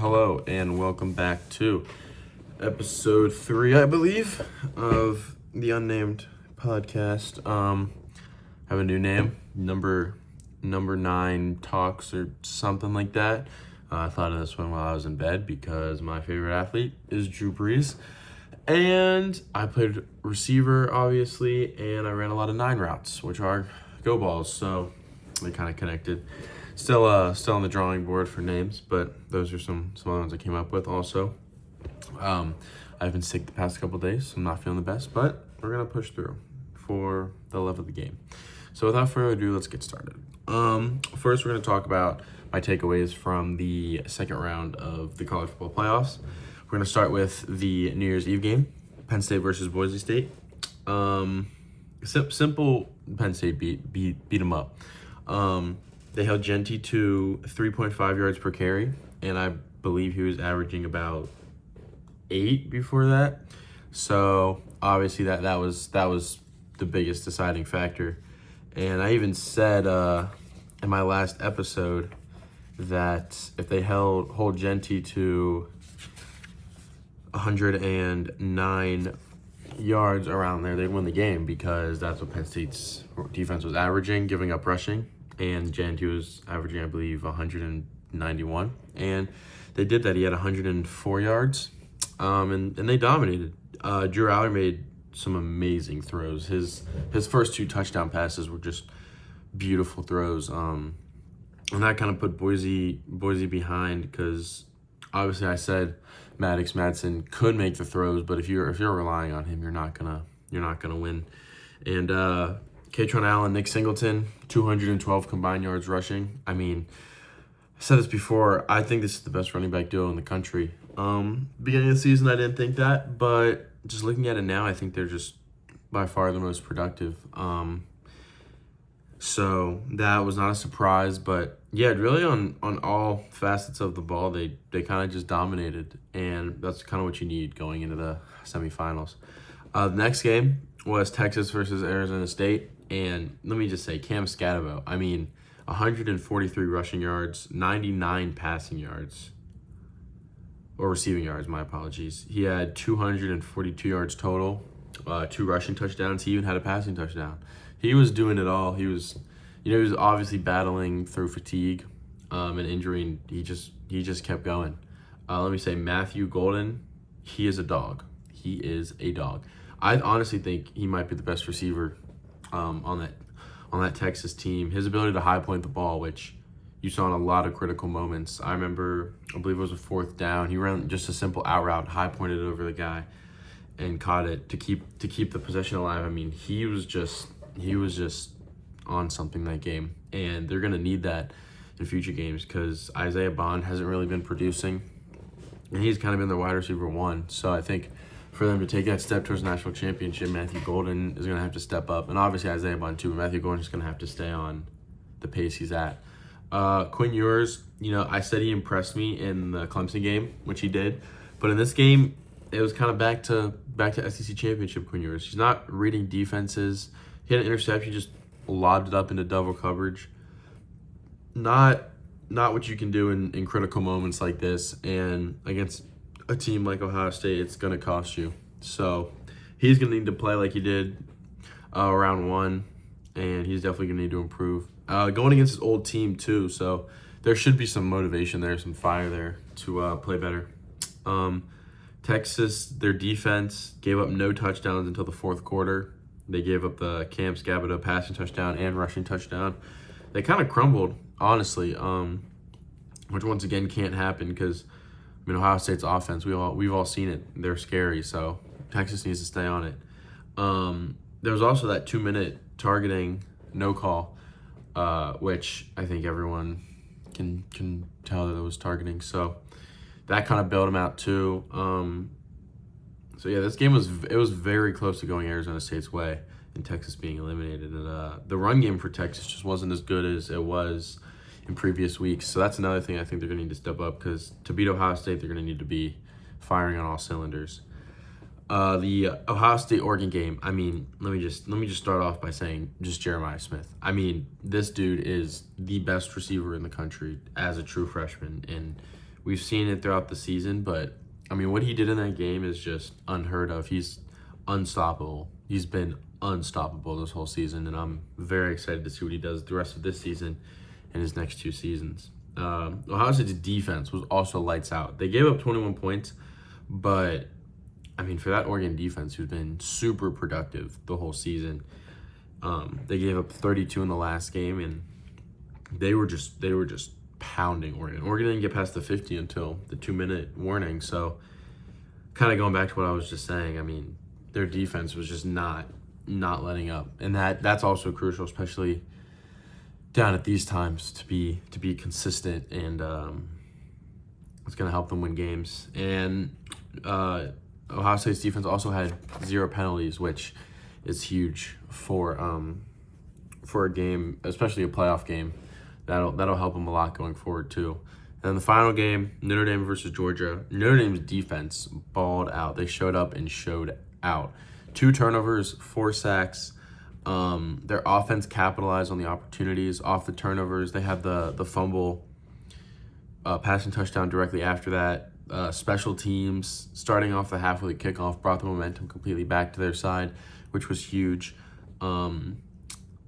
Hello and welcome back to episode 3, I believe, of the Unnamed podcast. Have a new name, number 9 talks or something like that. I thought of this one while I was in bed because my favorite athlete is Drew Brees. And I played receiver, obviously, and I ran a lot of 9 routes, which are go balls, so they kind of connected. Still on the drawing board for names, but those are some other ones I came up with also. I've been sick the past couple days, so I'm not feeling the best, but we're going to push through for the love of the game. So without further ado, let's get started. First, we're going to talk about my takeaways from the second round of the college football playoffs. We're going to start with the New Year's Eve game, Penn State versus Boise State. Simple Penn State beat them up. They held Genty to 3.5 yards per carry, and I believe he was averaging about 8 before that. So obviously that was the biggest deciding factor. And I even said in my last episode that if they hold Genty to 109 yards around there, they'd win the game because that's what Penn State's defense was averaging, giving up rushing. And Genty was averaging, I believe, 191. And they did that. He had 104 yards, and they dominated. Drew Aller made some amazing throws. His first 2 touchdown passes were just beautiful throws. And that kind of put Boise behind because obviously I said Madsen could make the throws, but if you're relying on him, you're not gonna win. And Katron Allen, Nick Singleton, 212 combined yards rushing. I mean, I said this before, I think this is the best running back duo in the country. Beginning of the season, I didn't think that, but just looking at it now, I think they're just by far the most productive. So that was not a surprise, but yeah, really on all facets of the ball, they kind of just dominated, and that's kind of what you need going into the semifinals. The next game was Texas versus Arizona State. And let me just say, Cam Scatterbo, 143 rushing yards, 99 passing yards, or receiving yards, my apologies. He had 242 yards total, 2 rushing touchdowns. He even had a passing touchdown. He was doing it all. He was obviously battling through fatigue and injury, and he just kept going. Let me say, Matthew Golden, he is a dog. He is a dog. I honestly think he might be the best receiver on that Texas team. His ability to high point the ball, which you saw in a lot of critical moments. I remember, I believe it was a 4th down. He ran just a simple out route, high pointed it over the guy, and caught it to keep the possession alive. I mean, he was just on something that game, and they're gonna need that in future games because Isaiah Bond hasn't really been producing, and he's kind of been their wide receiver 1. So I think for them to take that step towards national championship, Matthew Golden is going to have to step up. And obviously Isaiah Bond too, but Matthew Golden is going to have to stay on the pace he's at. Quinn Ewers, I said he impressed me in the Clemson game, which he did. But in this game, it was kind of back to SEC championship Quinn Ewers. He's not reading defenses. He had an interception, just lobbed it up into double coverage. Not what you can do in critical moments like this. And against a team like Ohio State, it's going to cost you. So he's going to need to play like he did round 1, and he's definitely going to need to improve. Going against his old team too, so there should be some motivation there, some fire there to play better. Texas, their defense gave up no touchdowns until the 4th quarter. They gave up the Cam Scatterbo passing touchdown and rushing touchdown. They kind of crumbled, honestly, which once again can't happen because Ohio State's offense, we've all seen it. They're scary, so Texas needs to stay on it. There was also that 2-minute targeting no call, which I think everyone can tell that it was targeting. So that kind of bailed them out too. So yeah, this game was very close to going Arizona State's way and Texas being eliminated. And the run game for Texas just wasn't as good as it was in previous weeks. So that's another thing I think they're going to need to step up because to beat Ohio State, they're going to need to be firing on all cylinders. The Ohio State-Oregon game, let me just start off by saying just Jeremiah Smith. This dude is the best receiver in the country as a true freshman, and We've seen it throughout the season, but I mean, what he did in that game is just unheard of. He's unstoppable. He's been unstoppable this whole season, and I'm very excited to see what he does the rest of this season and his next 2 seasons. Ohio State's defense was also lights out. They gave up 21 points, but I mean, for that Oregon defense, who's been super productive the whole season, they gave up 32 in the last game, and they were just pounding Oregon. Oregon didn't get past the 50 until the 2-minute warning. So, kind of going back to what I was just saying, I mean, their defense was just not letting up, and that's also crucial, especially down at these times, to be consistent, and it's going to help them win games. And Ohio State's defense also had 0 penalties, which is huge for a game, especially a playoff game. That'll help them a lot going forward too. And then the final game, Notre Dame versus Georgia. Notre Dame's defense balled out. They showed up and showed out. 2 turnovers, 4 sacks. Their offense capitalized on the opportunities off the turnovers. They had the fumble, passing touchdown directly after that. Special teams, starting off the halfway kickoff, brought the momentum completely back to their side, which was huge.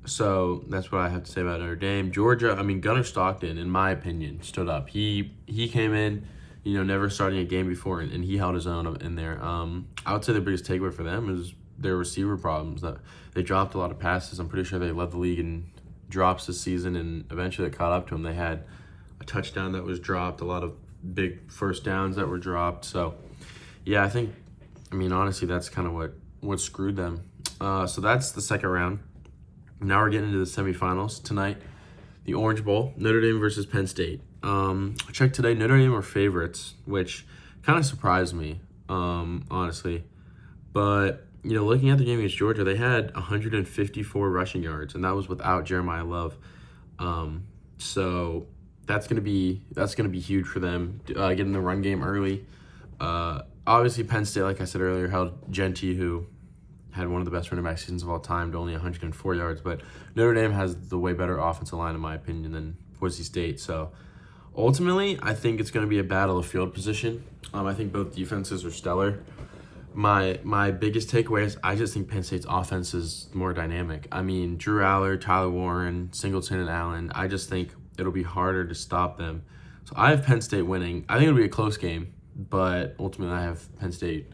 So that's what I have to say about Notre Dame. Georgia, I mean, Gunnar Stockton, in my opinion, stood up. He came in, never starting a game before, and he held his own in there. I would say the biggest takeaway for them is their receiver problems. That they dropped a lot of passes. I'm pretty sure they led the league in drops this season, and eventually it caught up to them. They had a touchdown that was dropped, a lot of big first downs that were dropped. So, yeah, honestly, that's kind of what screwed them. So that's the second round. Now we're getting into the semifinals tonight. The Orange Bowl, Notre Dame versus Penn State. I checked today, Notre Dame are favorites, which kind of surprised me, honestly. But, looking at the game against Georgia, they had 154 rushing yards, and that was without Jeremiah Love. So that's gonna be huge for them, getting the run game early. Obviously, Penn State, like I said earlier, held Genty, who had one of the best running back seasons of all time, to only 104 yards. But Notre Dame has the way better offensive line, in my opinion, than Boise State. So ultimately, I think it's going to be a battle of field position. I think both defenses are stellar. My biggest takeaway is I just think Penn State's offense is more dynamic. I mean, Drew Aller, Tyler Warren, Singleton, and Allen, I just think it'll be harder to stop them. So I have Penn State winning. I think it'll be a close game, but ultimately I have Penn State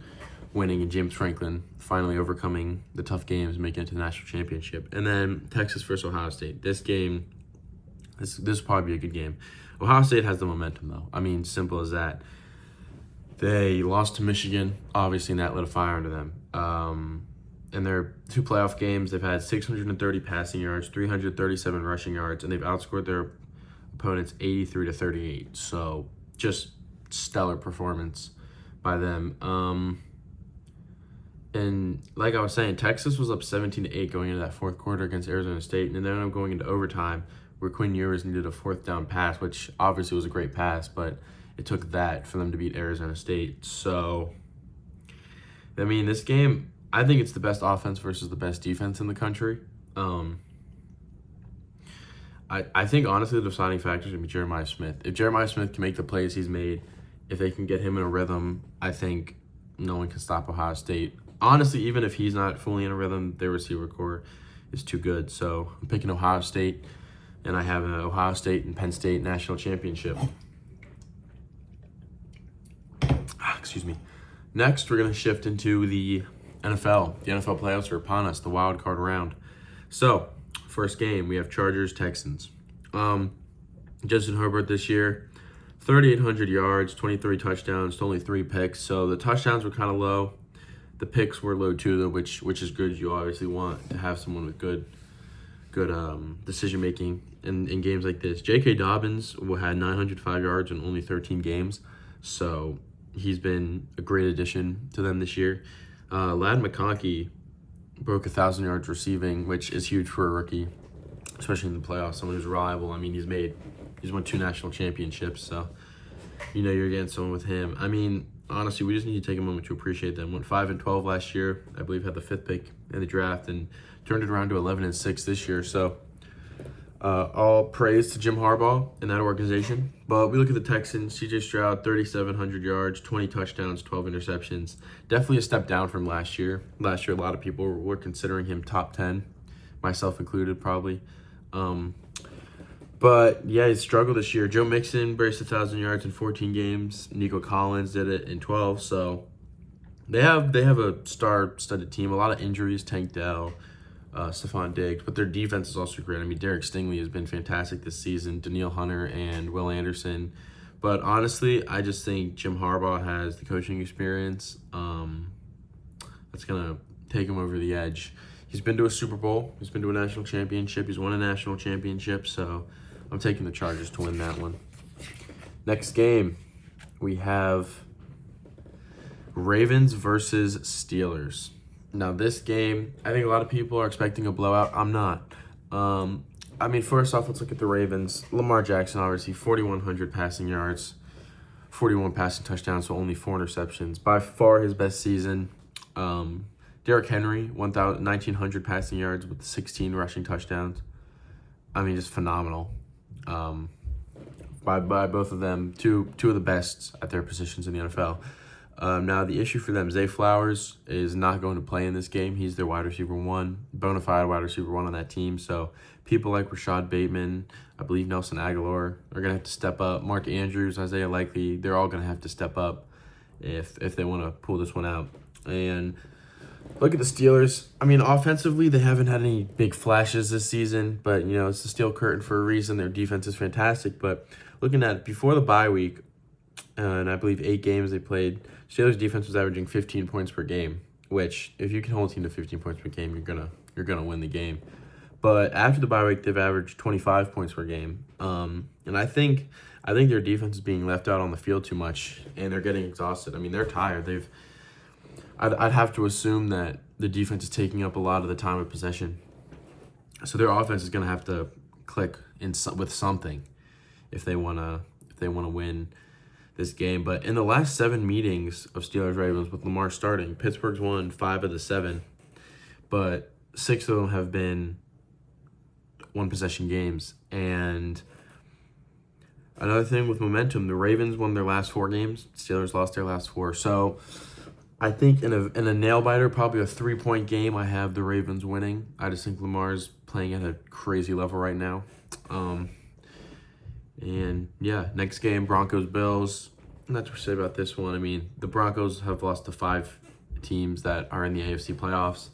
winning, and James Franklin finally overcoming the tough games, making it to the national championship. And then Texas versus Ohio State. This game, this will probably be a good game. Ohio State has the momentum, though. I mean, simple as that. They lost to Michigan, obviously, and that lit a fire under them. In their 2 playoff games, they've had 630 passing yards, 337 rushing yards, and they've outscored their opponents 83-38. So just stellar performance by them. And like I was saying, Texas was up 17-8 going into that fourth quarter against Arizona State, and then ended up going into overtime where Quinn Ewers needed a 4th down pass, which obviously was a great pass, but it took that for them to beat Arizona State. So, I mean, this game, I think it's the best offense versus the best defense in the country. I think, honestly, the deciding factor is going to be Jeremiah Smith. If Jeremiah Smith can make the plays he's made, if they can get him in a rhythm, I think no one can stop Ohio State. Honestly, even if he's not fully in a rhythm, their receiver core is too good. So I'm picking Ohio State, and I have an Ohio State and Penn State national championship. Excuse me. Next, we're going to shift into the NFL. The NFL playoffs are upon us, the wildcard round. So, first game, we have Chargers-Texans. Justin Herbert this year, 3,800 yards, 23 touchdowns, to only 3 picks. So the touchdowns were kind of low. The picks were low too, though, which is good. You obviously want to have someone with good decision making in games like this. J.K. Dobbins had 905 yards in only 13 games, so he's been a great addition to them this year. Ladd McConkey broke 1,000 yards receiving, which is huge for a rookie, especially in the playoffs. Someone who's reliable. I mean, he's won 2 national championships, so you're getting someone with him. I mean, honestly, we just need to take a moment to appreciate them. Went 5-12 last year. I believe had the 5th pick in the draft and turned it around to 11-6 this year. So All praise to Jim Harbaugh and that organization. But we look at the Texans. C.J. Stroud, 3,700 yards, 20 touchdowns, 12 interceptions. Definitely a step down from last year. Last year, a lot of people were considering him top 10, myself included, probably. But yeah, he struggled this year. Joe Mixon braced 1,000 yards in 14 games. Nico Collins did it in 12. So they have a star-studded team. A lot of injuries. Tank Dell, Stephon Diggs, but their defense is also great. I mean, Derek Stingley has been fantastic this season. Daniil Hunter and Will Anderson. But honestly, I just think Jim Harbaugh has the coaching experience that's gonna take him over the edge. He's been to a Super Bowl. He's been to a national championship. He's won a national championship. So I'm taking the Chargers to win that one. Next game, we have Ravens versus Steelers. Now, this game, I think a lot of people are expecting a blowout. I'm not. I mean, first off, let's look at the Ravens. Lamar Jackson, obviously, 4,100 passing yards, 41 passing touchdowns, so only 4 interceptions. By far his best season. Derrick Henry, 1,900 passing yards with 16 rushing touchdowns. I mean, just phenomenal. By both of them, two of the best at their positions in the NFL. Now, the issue for them, Zay Flowers is not going to play in this game. He's their wide receiver 1, bona fide wide receiver 1 on that team. So people like Rashad Bateman, I believe Nelson Aguilar are going to have to step up. Mark Andrews, Isaiah Likely, they're all going to have to step up if they want to pull this one out. And look at the Steelers. I mean, offensively, they haven't had any big flashes this season, but, you know, it's the steel curtain for a reason. Their defense is fantastic. But looking at it, before the bye week, and I believe 8 games they played, Steelers defense was averaging 15 points per game, which if you can hold a team to 15 points per game, you're gonna win the game. But after the bye week, they've averaged 25 points per game, and I think their defense is being left out on the field too much, and they're getting exhausted. I mean, they're tired. I'd have to assume that the defense is taking up a lot of the time of possession, so their offense is gonna have to click with something if they wanna win this game. But in the last 7 meetings of Steelers-Ravens with Lamar starting, Pittsburgh's won 5 of the 7, but 6 of them have been one-possession games. And another thing with momentum, the Ravens won their last 4 games, Steelers lost their last 4. So I think in a nail-biter, probably a 3-point game, I have the Ravens winning. I just think Lamar's playing at a crazy level right now. And yeah, next game, Broncos-Bills. Not to say about this one. I mean, the Broncos have lost to 5 teams that are in the AFC playoffs.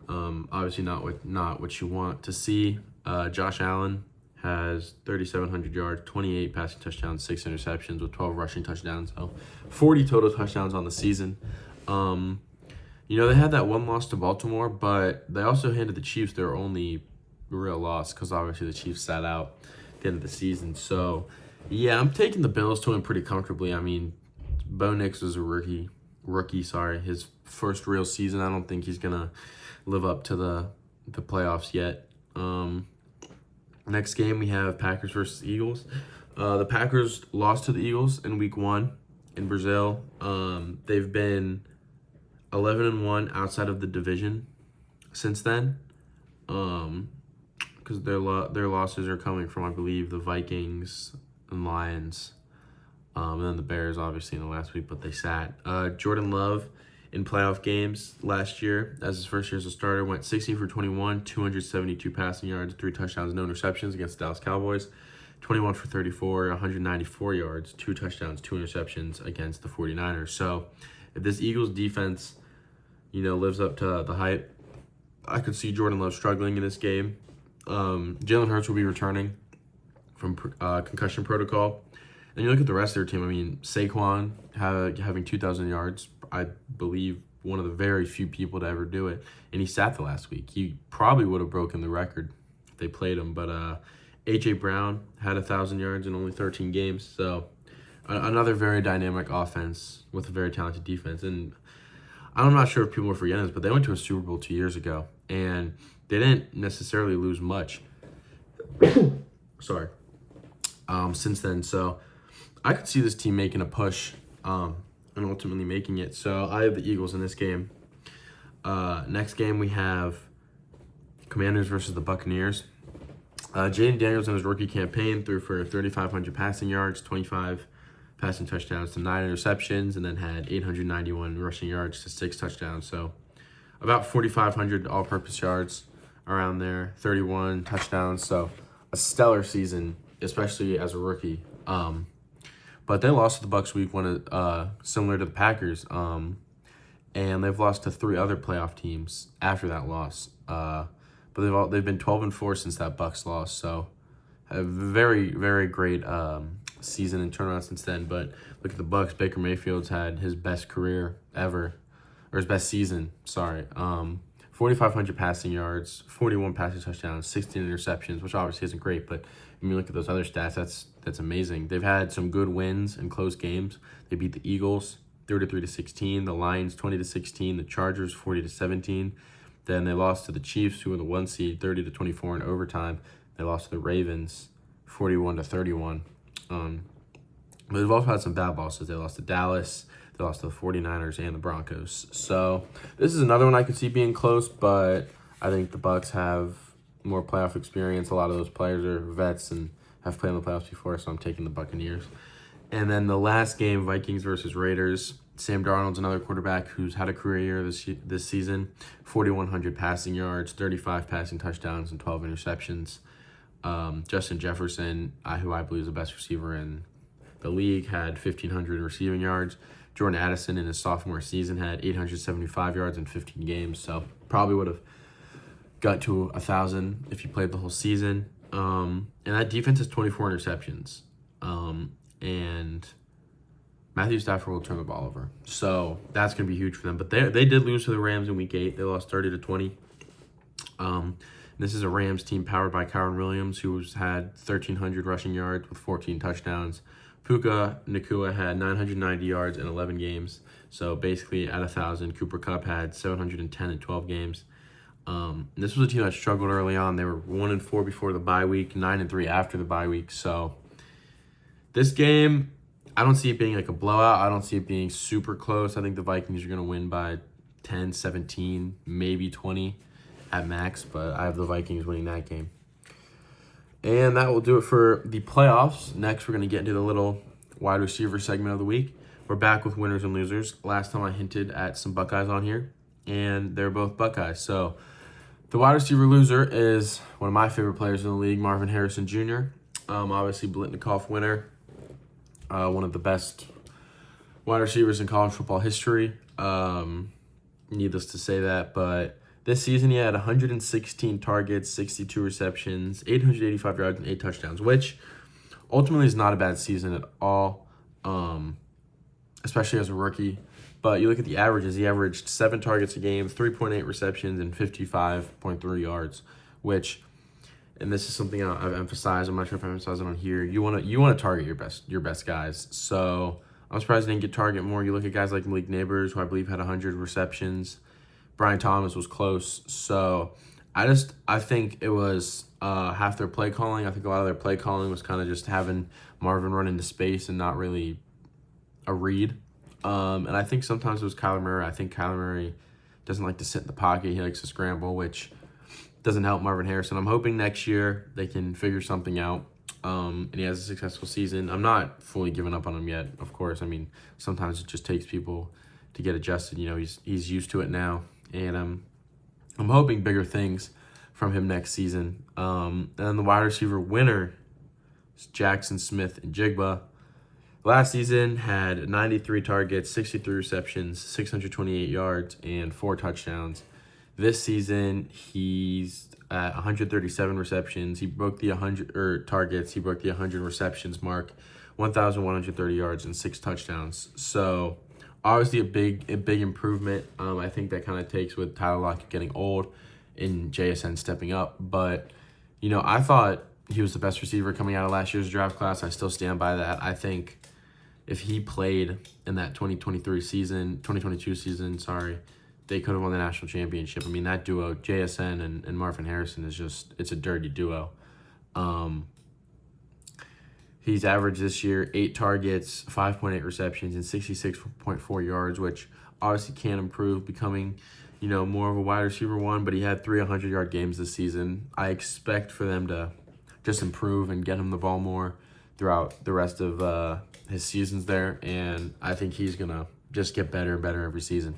Obviously not what you want to see. Josh Allen has 3,700 yards, 28 passing touchdowns, 6 interceptions with 12 rushing touchdowns. So 40 total touchdowns on the season. You know, they had that one loss to Baltimore, but they also handed the Chiefs their only real loss because obviously the Chiefs sat out the end of the season. So yeah, I'm taking the Bills to win pretty comfortably. I mean, Bo Nix is a rookie, his first real season. I don't think he's gonna live up to the playoffs yet. Next game we have Packers versus Eagles. The Packers lost to the Eagles in week 1 in Brazil. They've been 11-1 outside of the division since then. Because their losses are coming from, I believe, the Vikings and Lions, and then the Bears, obviously, in the last week, but they sat. Jordan Love, in playoff games last year, as his first year as a starter, went 16 for 21, 272 passing yards, 3 touchdowns, no interceptions against the Dallas Cowboys. 21 for 34, 194 yards, 2 touchdowns, 2 interceptions against the 49ers. So if this Eagles defense, you know, lives up to the hype, I could see Jordan Love struggling in this game. Jalen Hurts will be returning from concussion protocol. And you look at the rest of their team, I mean, Saquon having 2,000 yards, I believe one of the very few people to ever do it. And he sat the last week. He probably would have broken the record if they played him. But A.J. Brown had 1,000 yards in only 13 games. So another very dynamic offense with a very talented defense. And I'm not sure if people are forgetting this, but they went to a Super Bowl 2 years ago. And they didn't necessarily lose much. Sorry. Since then. So I could see this team making a push and ultimately making it. So I have the Eagles in this game. Next game we have Commanders versus the Buccaneers. Jaden Daniels in his rookie campaign threw for 3,500 passing yards, 25 passing touchdowns to 9 interceptions, and then had 891 rushing yards to 6 touchdowns. So about 4,500 all-purpose yards around there, 31 touchdowns. So a stellar season, especially as a rookie. But they lost to the Bucs week one, similar to the Packers. And they've lost to 3 other playoff teams after that loss. But they've been 12-4 since that Bucs loss. So a very, very great season and turnaround since then. But look at the Bucs. Baker Mayfield's had his best career ever, or his best season. Sorry, 4,500 passing yards, 41 passing touchdowns, 16 interceptions, which obviously isn't great. But when you look at those other stats, that's amazing. They've had some good wins and close games. They beat the Eagles 33-16, the Lions 20-16, the Chargers 40-17. Then they lost to the Chiefs, who were the 1 seed, 30-24 in overtime. They lost to the Ravens 41-31. But they've also had some bad losses. They lost to Dallas. They lost to the 49ers and the Broncos. So this is another one I could see being close, but I think the Bucs have more playoff experience. A lot of those players are vets and have played in the playoffs before, so I'm taking the Buccaneers. And then the last game, Vikings versus Raiders. Sam Darnold's another quarterback who's had a career year this season. 4,100 passing yards, 35 passing touchdowns, and 12 interceptions. Justin Jefferson, who I believe is the best receiver in the league, had 1,500 receiving yards. Jordan Addison in his sophomore season had 875 yards in 15 games, so probably would have got to 1,000 if he played the whole season. And that defense has 24 interceptions. And Matthew Stafford will turn the ball over. So that's going to be huge for them. But they did lose to the Rams in Week 8. They lost 30-20. This is a Rams team powered by Kyron Williams, who's had 1,300 rushing yards with 14 touchdowns. Puka Nacua had 990 yards in 11 games. So basically at 1,000. Cooper Kupp had 710 in 12 games. This was a team that struggled early on. They were 1-4 before the bye week, 9-3 after the bye week. So this game, I don't see it being like a blowout. I don't see it being super close. I think the Vikings are going to win by 10, 17, maybe 20 at max, but I have the Vikings winning that game. And that will do it for the playoffs. Next, we're going to get into the little wide receiver segment of the week. We're back with winners and losers. Last time I hinted at some Buckeyes on here, and they're both Buckeyes. So the wide receiver loser is one of my favorite players in the league, Marvin Harrison Jr. Obviously, Blitnikoff winner. One of the best wide receivers in college football history. Needless to say that, but this season he had 116 targets, 62 receptions, 885 yards, and 8 touchdowns, which ultimately is not a bad season at all, especially as a rookie. But you look at the averages, he averaged 7 targets a game, 3.8 receptions, and 55.3 yards, which, and this is something I've emphasized. I'm not sure if I emphasized it on here. You want to target your best guys. So I'm surprised he didn't get target more. You look at guys like Malik Neighbors, who I believe had 100 receptions. Brian Thomas was close. So I think it was half their play calling. I think a lot of their play calling was kind of just having Marvin run into space and not really a read. And I think sometimes it was Kyler Murray. I think Kyler Murray doesn't like to sit in the pocket. He likes to scramble, which doesn't help Marvin Harrison. I'm hoping next year they can figure something out, and he has a successful season. I'm not fully giving up on him yet, of course. I mean, sometimes it just takes people to get adjusted. You know, he's used to it now, and I'm hoping bigger things from him next season. And then the wide receiver winner is Jackson Smith and Jigba. Last season had 93 targets, 63 receptions, 628 yards, and 4 touchdowns. This season, he's at 137 receptions. He broke the 100 targets. He broke the 100 receptions mark, 1,130 yards, and 6 touchdowns. So obviously a big improvement. I think that kind of takes with Tyler Lockett getting old and JSN stepping up. But, you know, I thought he was the best receiver coming out of last year's draft class. I still stand by that. I think if he played in that 2022 season, they could have won the national championship. I mean, that duo, JSN and Marvin Harrison, it's a dirty duo. He's averaged this year 8 targets, 5.8 receptions, and 66.4 yards, which obviously can improve, becoming, you know, more of a wide receiver one, but he had 3 100-yard games this season. I expect for them to just improve and get him the ball more throughout the rest of his seasons there. And I think he's going to just get better and better every season.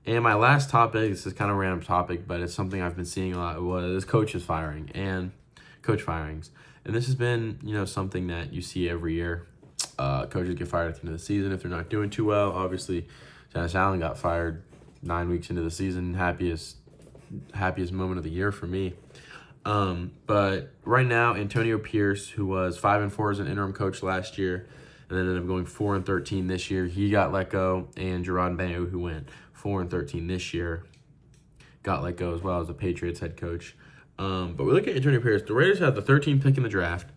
And my last topic, this is kind of a random topic, but it's something I've been seeing a lot, was coach firings. And this has been, something that you see every year. Coaches get fired at the end of the season if they're not doing too well. Obviously, Dennis Allen got fired 9 weeks into the season. Happiest moment of the year for me. But right now, Antonio Pierce, who was 5-4 as an interim coach last year, and then ended up going 4-13 this year, he got let go. And Gerard Mayo, who went 4-13 this year, got let go as well as the Patriots head coach. But we look at Antonio Pierce. The Raiders had the 13th pick in the draft.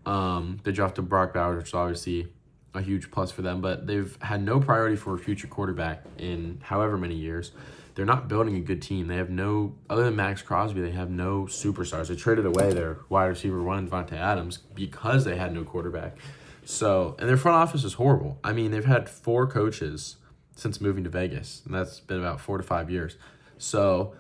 They drafted Brock Bowers, which is obviously a huge plus for them, but they've had no priority for a future quarterback in however many years. They're not building a good team. They have no, other than Max Crosby, they have no superstars. They traded away their wide receiver one, Devontae Adams, because they had no quarterback. So, and their front office is horrible. I mean, they've had 4 coaches since moving to Vegas, and that's been about 4 to 5 years. So,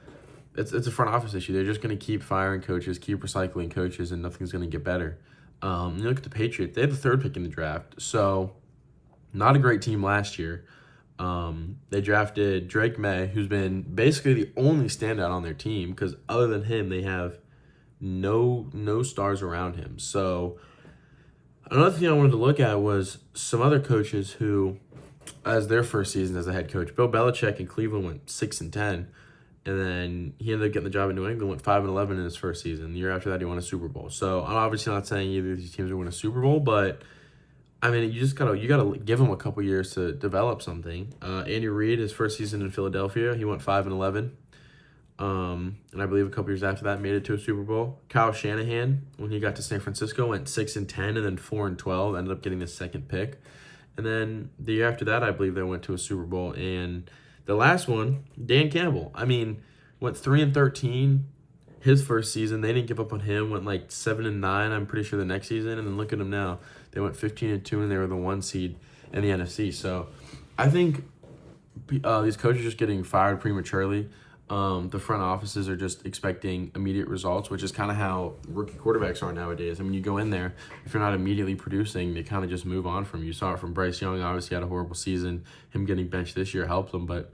it's a front office issue. They're just going to keep firing coaches, keep recycling coaches, and nothing's going to get better. You look at the Patriots. They had the 3rd pick in the draft, so not a great team last year. They drafted Drake May, who's been basically the only standout on their team, because other than him, they have no stars around him. So another thing I wanted to look at was some other coaches who, as their first season as a head coach, Bill Belichick in Cleveland went 6-10. And then he ended up getting the job in New England, went 5-11 in his first season. The year after that, he won a Super Bowl. So I'm obviously not saying either of these teams will win a Super Bowl, but I mean, you gotta give him a couple years to develop something. Andy Reid, his first season in Philadelphia, he went 5-11. And I believe a couple years after that, made it to a Super Bowl. Kyle Shanahan, when he got to San Francisco, went 6-10 and then 4-12, ended up getting the 2nd pick. And then the year after that, I believe they went to a Super Bowl. And the last one, Dan Campbell, I mean, went 3-13 his first season. They didn't give up on him, went like 7-9, I'm pretty sure, the next season. And then look at them now. They went 15-2, and they were the 1 seed in the NFC. So I think these coaches are just getting fired prematurely. The front offices are just expecting immediate results, which is kind of how rookie quarterbacks are nowadays. I mean, you go in there, if you're not immediately producing, they kind of just move on from you. You saw it from Bryce Young, obviously had a horrible season. Him getting benched this year helped him, but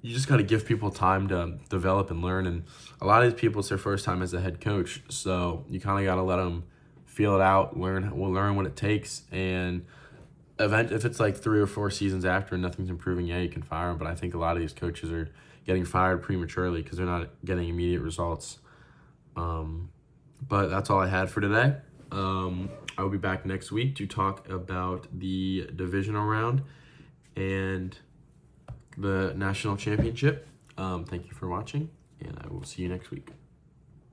you just got to give people time to develop and learn. And a lot of these people, it's their first time as a head coach, so you kind of got to let them feel it out, learn what it takes, and if it's like 3 or 4 seasons after and nothing's improving, yeah, you can fire them. But I think a lot of these coaches are getting fired prematurely because they're not getting immediate results. But that's all I had for today. I will be back next week to talk about the divisional round and the national championship. Thank you for watching, and I will see you next week.